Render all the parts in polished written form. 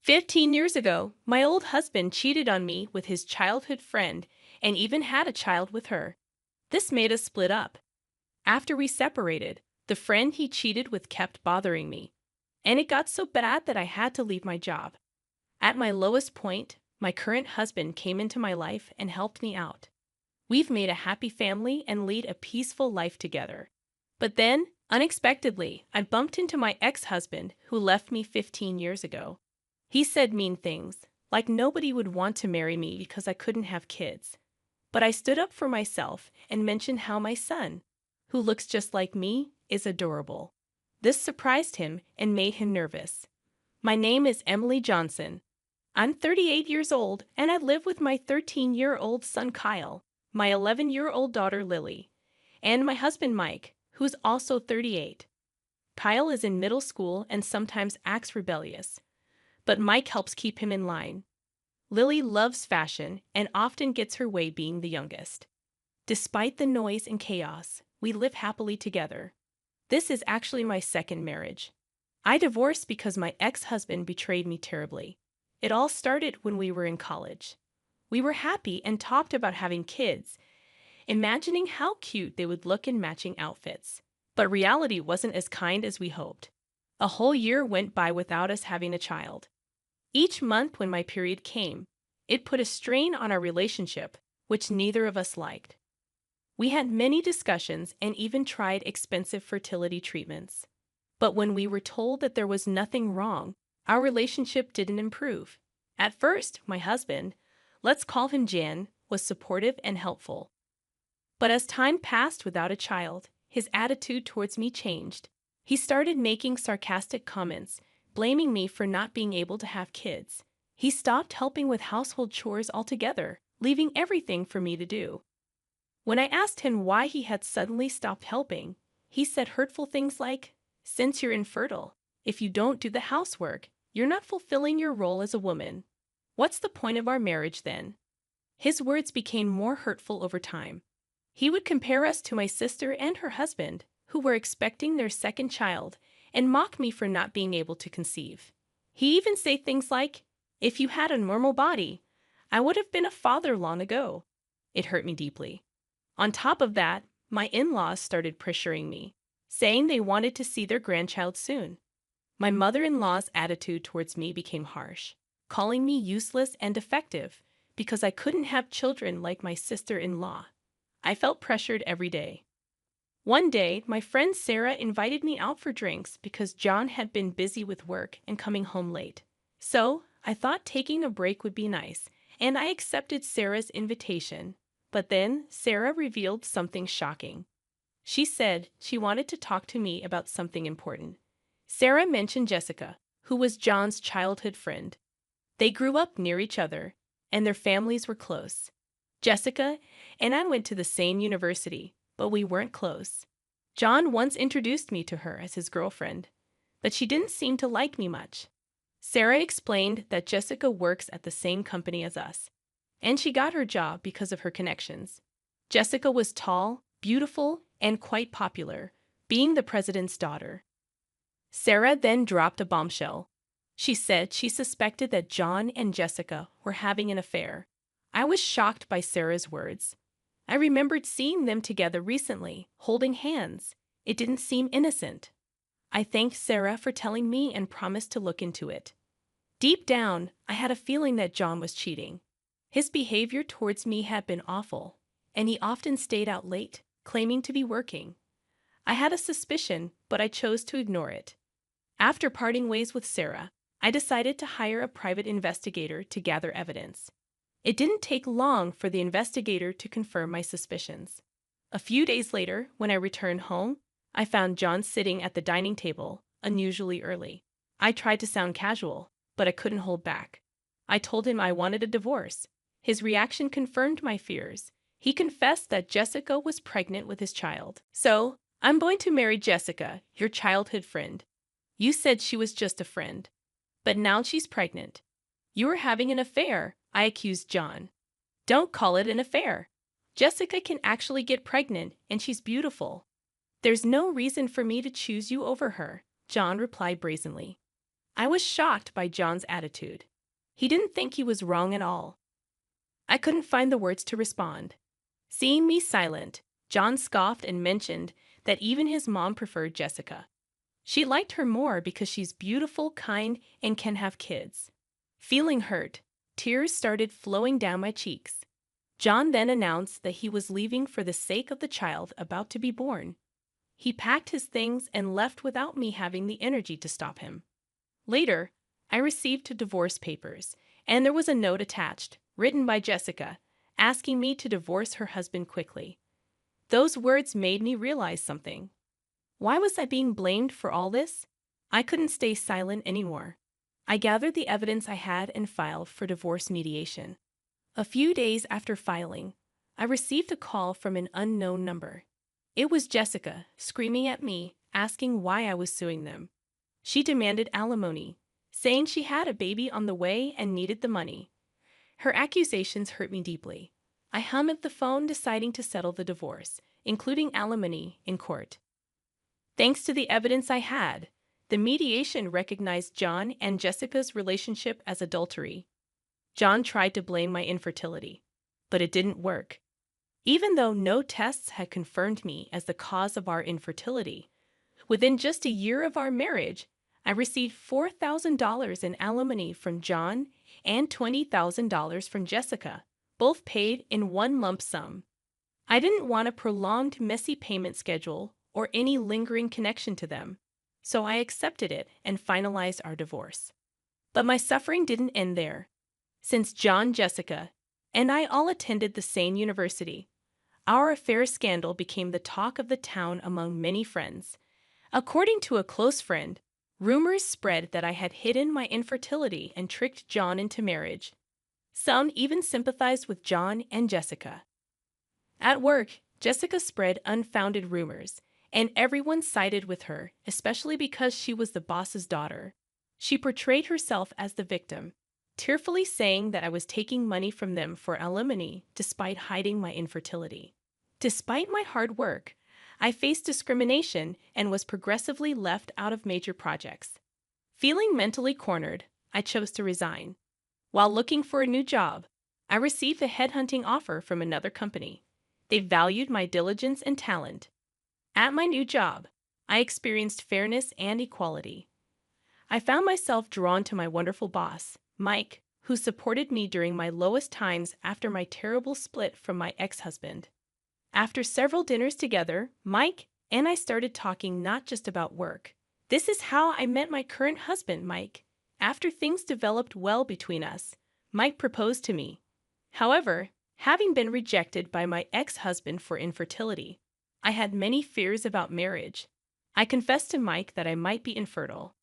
15 years ago, my old husband cheated on me with his childhood friend and even had a child with her. This made us split up. After we separated, the friend he cheated with kept bothering me, and it got so bad that I had to leave my job. At my lowest point, my current husband came into my life and helped me out. We've made a happy family and lead a peaceful life together. But then, unexpectedly, I bumped into my ex-husband who left me 15 years ago. He said mean things, like nobody would want to marry me because I couldn't have kids. But I stood up for myself and mentioned how my son, who looks just like me, is adorable. This surprised him and made him nervous. My name is Emily Johnson. I'm 38 years old and I live with my 13-year-old son Kyle, my 11-year-old daughter Lily, and my husband Mike, who's also 38. Kyle is in middle school and sometimes acts rebellious, but Mike helps keep him in line. Lily loves fashion and often gets her way being the youngest. Despite the noise and chaos, we live happily together. This is actually my second marriage. I divorced because my ex-husband betrayed me terribly. It all started when we were in college. We were happy and talked about having kids, imagining how cute they would look in matching outfits. But reality wasn't as kind as we hoped. A whole year went by without us having a child. Each month when my period came, it put a strain on our relationship, which neither of us liked. We had many discussions and even tried expensive fertility treatments. But when we were told that there was nothing wrong, our relationship didn't improve. At first, my husband, let's call him Jan, was supportive and helpful. But as time passed without a child, his attitude towards me changed. He started making sarcastic comments, blaming me for not being able to have kids. He stopped helping with household chores altogether, leaving everything for me to do. When I asked him why he had suddenly stopped helping, he said hurtful things like, "Since you're infertile, if you don't do the housework, you're not fulfilling your role as a woman. What's the point of our marriage then?" His words became more hurtful over time. He would compare us to my sister and her husband, who were expecting their second child, and mock me for not being able to conceive. He even said things like, "If you had a normal body, I would have been a father long ago." It hurt me deeply. On top of that, my in-laws started pressuring me, saying they wanted to see their grandchild soon. My mother-in-law's attitude towards me became harsh, calling me useless and defective because I couldn't have children like my sister-in-law. I felt pressured every day. One day, my friend Sarah invited me out for drinks because John had been busy with work and coming home late. So, I thought taking a break would be nice, and I accepted Sarah's invitation. But then, Sarah revealed something shocking. She said she wanted to talk to me about something important. Sarah mentioned Jessica, who was John's childhood friend. They grew up near each other, and their families were close. Jessica and I went to the same university, but we weren't close. John once introduced me to her as his girlfriend, but she didn't seem to like me much. Sarah explained that Jessica works at the same company as us, and she got her job because of her connections. Jessica was tall, beautiful, and quite popular, being the president's daughter. Sarah then dropped a bombshell. She said she suspected that John and Jessica were having an affair. I was shocked by Sarah's words. I remembered seeing them together recently, holding hands. It didn't seem innocent. I thanked Sarah for telling me and promised to look into it. Deep down, I had a feeling that John was cheating. His behavior towards me had been awful, and he often stayed out late, claiming to be working. I had a suspicion, but I chose to ignore it. After parting ways with Sarah, I decided to hire a private investigator to gather evidence. It didn't take long for the investigator to confirm my suspicions. A few days later, when I returned home, I found John sitting at the dining table, unusually early. I tried to sound casual, but I couldn't hold back. I told him I wanted a divorce. His reaction confirmed my fears. He confessed that Jessica was pregnant with his child. "So, I'm going to marry Jessica, your childhood friend. You said she was just a friend, but now she's pregnant." "You were having an affair," I accused John. "Don't call it an affair. Jessica can actually get pregnant, and she's beautiful." "There's no reason for me to choose you over her," John replied brazenly. I was shocked by John's attitude. He didn't think he was wrong at all. I couldn't find the words to respond. Seeing me silent, John scoffed and mentioned that even his mom preferred Jessica. She liked her more because she's beautiful, kind, and can have kids. Feeling hurt, tears started flowing down my cheeks. John then announced that he was leaving for the sake of the child about to be born. He packed his things and left without me having the energy to stop him. Later, I received divorce papers, and there was a note attached, written by Jessica, asking me to divorce her husband quickly. Those words made me realize something. Why was I being blamed for all this? I couldn't stay silent anymore. I gathered the evidence I had and filed for divorce mediation. A few days after filing, I received a call from an unknown number. It was Jessica, screaming at me, asking why I was suing them. She demanded alimony, saying she had a baby on the way and needed the money. Her accusations hurt me deeply. I hung up the phone, deciding to settle the divorce, including alimony, in court. Thanks to the evidence I had, the mediation recognized John and Jessica's relationship as adultery. John tried to blame my infertility, but it didn't work. Even though no tests had confirmed me as the cause of our infertility, within just a year of our marriage, I received $4,000 in alimony from John and $20,000 from Jessica, both paid in one lump sum. I didn't want a prolonged, messy payment schedule or any lingering connection to them, so I accepted it and finalized our divorce. But my suffering didn't end there. Since John, Jessica, and I all attended the same university, our affair scandal became the talk of the town among many friends. According to a close friend, rumors spread that I had hidden my infertility and tricked John into marriage. Some even sympathized with John and Jessica. At work, Jessica spread unfounded rumors, and everyone sided with her, especially because she was the boss's daughter. She portrayed herself as the victim, tearfully saying that I was taking money from them for alimony despite hiding my infertility. Despite my hard work, I faced discrimination and was progressively left out of major projects. Feeling mentally cornered, I chose to resign. While looking for a new job, I received a headhunting offer from another company. They valued my diligence and talent. At my new job, I experienced fairness and equality. I found myself drawn to my wonderful boss, Mike, who supported me during my lowest times after my terrible split from my ex-husband. After several dinners together, Mike and I started talking not just about work. This is how I met my current husband, Mike. After things developed well between us, Mike proposed to me. However, having been rejected by my ex-husband for infertility, I had many fears about marriage. I confessed to Mike that I might be infertile.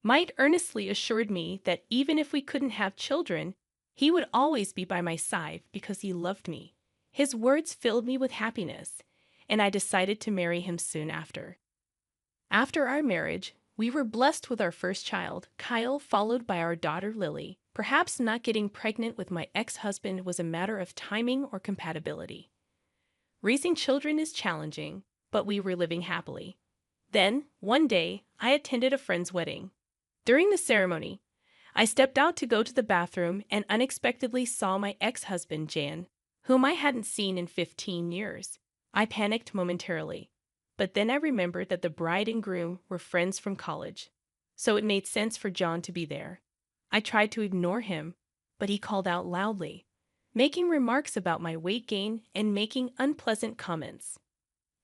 Mike earnestly assured me that even if we couldn't have children, he would always be by my side because he loved me. His words filled me with happiness, and I decided to marry him soon after. After our marriage, we were blessed with our first child, Kyle, followed by our daughter, Lily. Perhaps not getting pregnant with my ex-husband was a matter of timing or compatibility. Raising children is challenging, but we were living happily. Then, one day, I attended a friend's wedding. During the ceremony, I stepped out to go to the bathroom and unexpectedly saw my ex-husband, Jan, whom I hadn't seen in 15 years. I panicked momentarily, but then I remembered that the bride and groom were friends from college, so it made sense for John to be there. I tried to ignore him, but he called out loudly, making remarks about my weight gain and making unpleasant comments.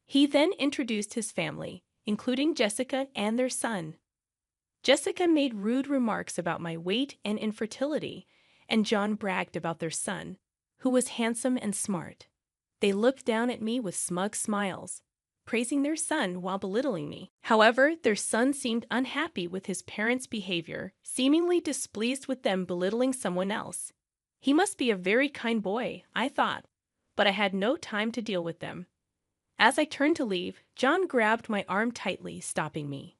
He then introduced his family, including Jessica and their son. Jessica made rude remarks about my weight and infertility, and John bragged about their son, who was handsome and smart. They looked down at me with smug smiles, praising their son while belittling me. However, their son seemed unhappy with his parents' behavior, seemingly displeased with them belittling someone else. He must be a very kind boy, I thought, but I had no time to deal with them. As I turned to leave, John grabbed my arm tightly, stopping me.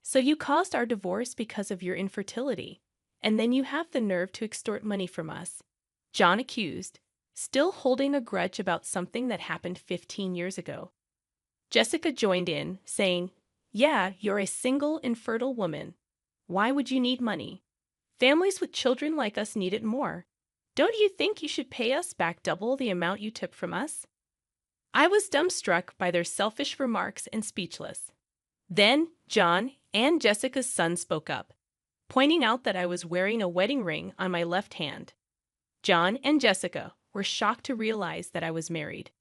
"So you caused our divorce because of your infertility, and then you have the nerve to extort money from us," John accused, still holding a grudge about something that happened 15 years ago. Jessica joined in, saying, "Yeah, you're a single, infertile woman. Why would you need money? Families with children like us need it more. Don't you think you should pay us back double the amount you took from us? I was dumbstruck by their selfish remarks and speechless. Then John and Jessica's son spoke up, pointing out that I was wearing a wedding ring on my left hand. John and Jessica were shocked to realize that I was married.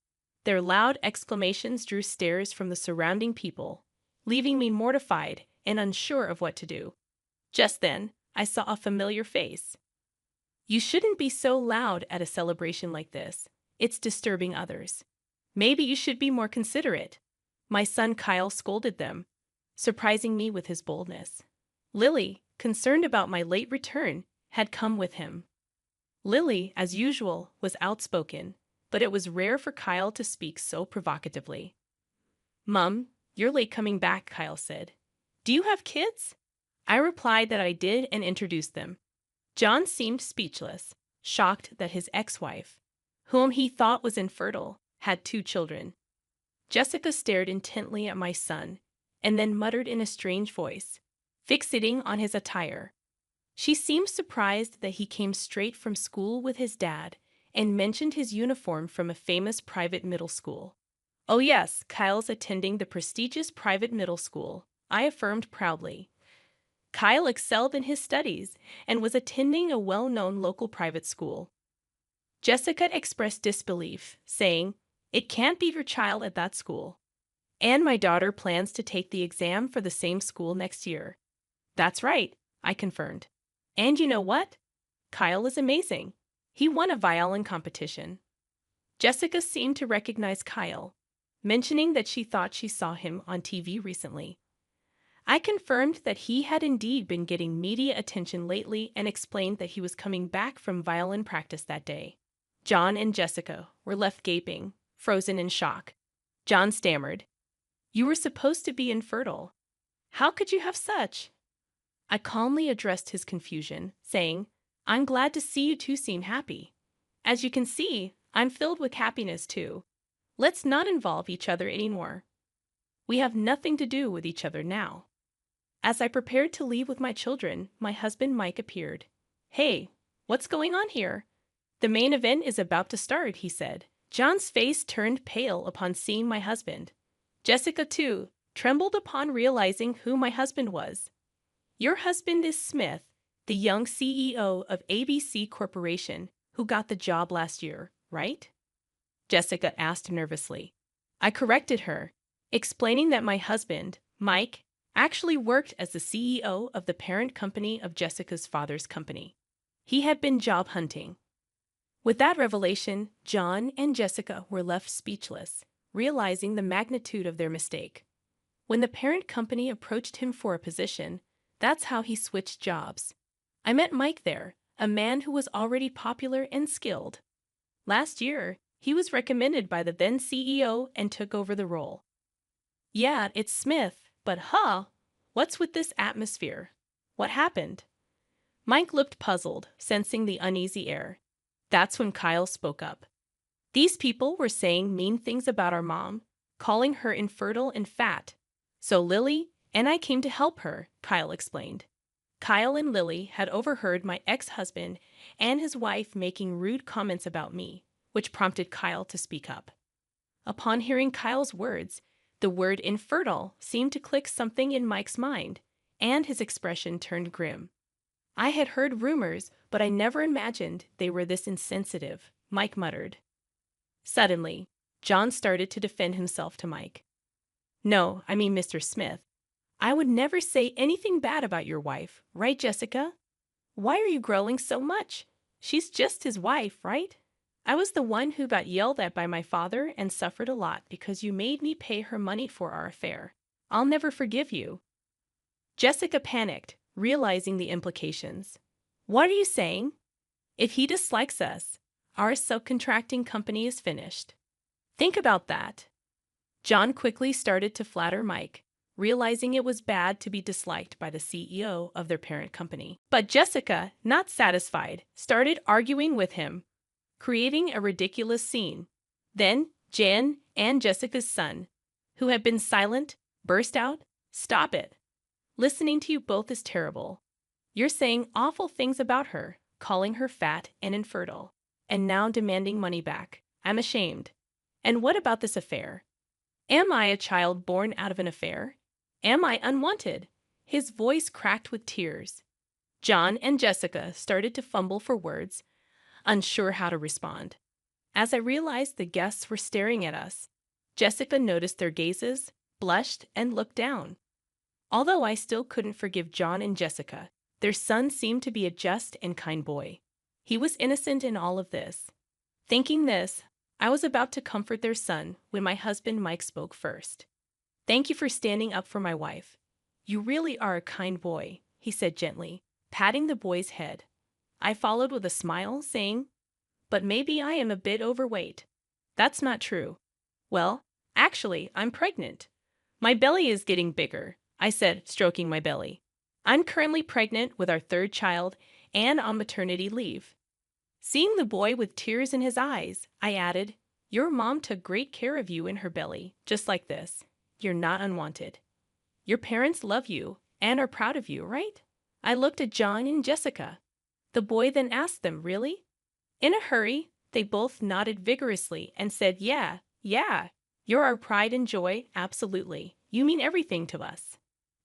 Their loud exclamations drew stares from the surrounding people, leaving me mortified and unsure of what to do. Just then, I saw a familiar face. You shouldn't be so loud at a celebration like this. It's disturbing others. Maybe you should be more considerate. My son Kyle scolded them, surprising me with his boldness. Lily, concerned about my late return, had come with him. Lily, as usual, was outspoken, but it was rare for Kyle to speak so provocatively. "Mum, you're late coming back," Kyle said. "Do you have kids?" I replied that I did and introduced them. John seemed speechless, shocked that his ex-wife, whom he thought was infertile, had 2 children. Jessica stared intently at my son and then muttered in a strange voice, fixating on his attire. She seemed surprised that he came straight from school with his dad and mentioned his uniform from a famous private middle school. "Oh yes, Kyle's attending the prestigious private middle school," I affirmed proudly. Kyle excelled in his studies and was attending a well-known local private school. Jessica expressed disbelief, saying, "It can't be your child at that school. And my daughter plans to take the exam for the same school next year." "That's right," I confirmed. "And you know what? Kyle is amazing. He won a violin competition." Jessica seemed to recognize Kyle, mentioning that she thought she saw him on TV recently. I confirmed that he had indeed been getting media attention lately and explained that he was coming back from violin practice that day. John and Jessica were left gaping, frozen in shock. John stammered, "You were supposed to be infertile. How could you have such?" I calmly addressed his confusion, saying, "I'm glad to see you two seem happy. As you can see, I'm filled with happiness too. Let's not involve each other anymore. We have nothing to do with each other now." As I prepared to leave with my children, my husband Mike appeared. "Hey, what's going on here? The main event is about to start," he said. John's face turned pale upon seeing my husband. Jessica, too, trembled upon realizing who my husband was. "Your husband is Smith, the young CEO of ABC Corporation, who got the job last year, right?" Jessica asked nervously. I corrected her, explaining that my husband, Mike, actually worked as the CEO of the parent company of Jessica's father's company. He had been job hunting. With that revelation, John and Jessica were left speechless, realizing the magnitude of their mistake. When the parent company approached him for a position, that's how he switched jobs. I met Mike there, a man who was already popular and skilled. Last year, he was recommended by the then CEO and took over the role. "Yeah, it's Smith. But what's with this atmosphere? What happened?" Mike looked puzzled, sensing the uneasy air. That's when Kyle spoke up. "These people were saying mean things about our mom, calling her infertile and fat. So Lily and I came to help her," Kyle explained. Kyle and Lily had overheard my ex-husband and his wife making rude comments about me, which prompted Kyle to speak up. Upon hearing Kyle's words, the word infertile seemed to click something in Mike's mind, and his expression turned grim. "I had heard rumors, but I never imagined they were this insensitive," Mike muttered. Suddenly, John started to defend himself to Mike. "No, I mean Mr. Smith. I would never say anything bad about your wife, right, Jessica? Why are you growling so much? She's just his wife, right? I was the one who got yelled at by my father and suffered a lot because you made me pay her money for our affair. I'll never forgive you." Jessica panicked, realizing the implications. "What are you saying? If he dislikes us, our subcontracting company is finished. Think about that." John quickly started to flatter Mike, realizing it was bad to be disliked by the CEO of their parent company. But Jessica, not satisfied, started arguing with him, creating a ridiculous scene. Then Jen and Jessica's son, who had been silent, burst out, "Stop it. Listening to you both is terrible. You're saying awful things about her, calling her fat and infertile, and now demanding money back. I'm ashamed. And what about this affair? Am I a child born out of an affair? Am I unwanted? His voice cracked with tears. John and Jessica started to fumble for words, unsure how to respond. As I realized the guests were staring at us, Jessica noticed their gazes, blushed, and looked down. Although I still couldn't forgive John and Jessica, their son seemed to be a just and kind boy. He was innocent in all of this. Thinking this, I was about to comfort their son when my husband Mike spoke first. "Thank you for standing up for my wife. You really are a kind boy," he said gently, patting the boy's head. I followed with a smile, saying, "But maybe I am a bit overweight." "That's not true." "Well, actually, I'm pregnant. My belly is getting bigger," I said, stroking my belly. "I'm currently pregnant with our third child and on maternity leave." Seeing the boy with tears in his eyes, I added, "Your mom took great care of you in her belly, just like this. You're not unwanted. Your parents love you and are proud of you, right?" I looked at John and Jessica. The boy then asked them, "Really?" In a hurry, they both nodded vigorously and said, "Yeah, yeah. You're our pride and joy, absolutely. You mean everything to us."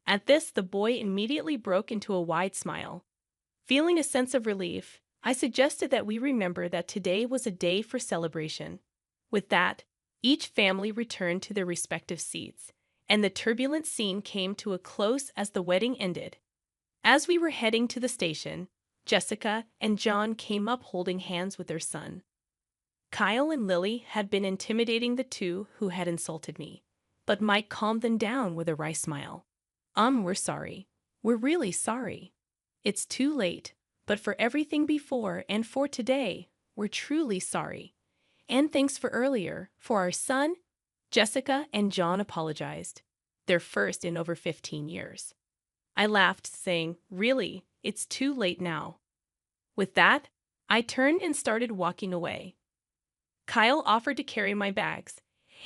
At this, the boy immediately broke into a wide smile. Feeling a sense of relief, I suggested that we remember that today was a day for celebration. With that, each family returned to their respective seats, and the turbulent scene came to a close as the wedding ended. As we were heading to the station, Jessica and John came up holding hands with their son. Kyle and Lily had been intimidating the two who had insulted me, but Mike calmed them down with a wry smile. We're sorry. We're really sorry. It's too late, but for everything before and for today, we're truly sorry. And thanks for earlier, for our son." Jessica and John apologized, their first in over 15 years. I laughed, saying, "Really, it's too late now." With that, I turned and started walking away. Kyle offered to carry my bags,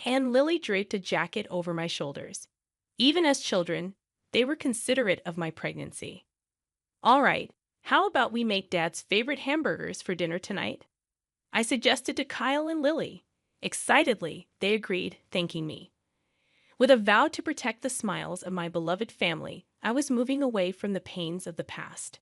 and Lily draped a jacket over my shoulders. Even as children, they were considerate of my pregnancy. "All right, how about we make Dad's favorite hamburgers for dinner tonight?" I suggested to Kyle and Lily. Excitedly, they agreed, thanking me. With a vow to protect the smiles of my beloved family, I was moving away from the pains of the past.